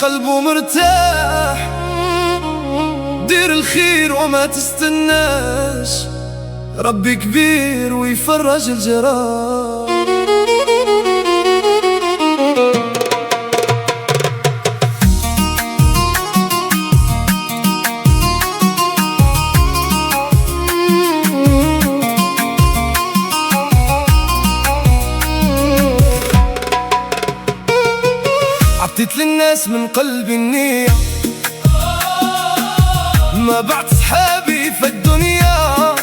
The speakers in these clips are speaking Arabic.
قلبه مرتاح. دير الخير وما تستناش، ربي كبير ويفرج الجراح. عطيت للناس من قلبي النية، ما بعت صحابي في الدنيا.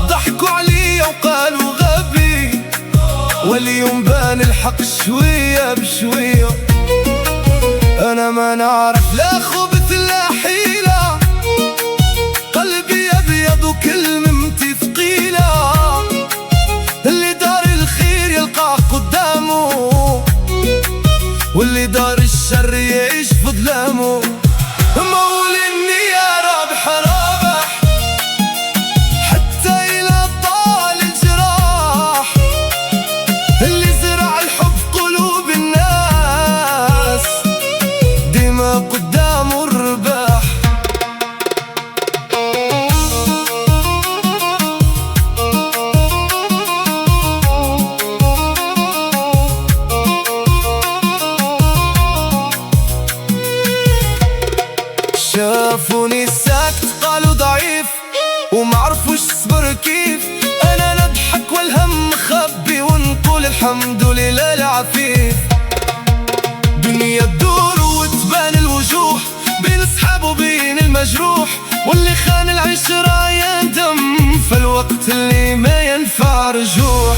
ضحكوا علي وقالوا غبي، واليوم بان الحق شوية بشوية. أنا ما نعرف لا خبث لا حيلة، قلبي أبيض وكلمتي ثقيلة. اللي دار الخير يلقاه قدامه، واللي دار الشر يعيش في ظلامه. مولي النية رابح رابح، حتى إلى طال الجراح. اللي زرع الحب في قلوب الناس، ديما قدامه الرباح. شافوني ساكت قالوا ضعيف، ومعرفوش صبر كيف. أنا نضحك والهم مخبي، ونقول الحمد لله العفيف. دنيا تدور وتبان الوجوه، بين صحاب وبين المجروح. واللي خان العشرة يندم في الوقت اللي ما ينفع رجوح.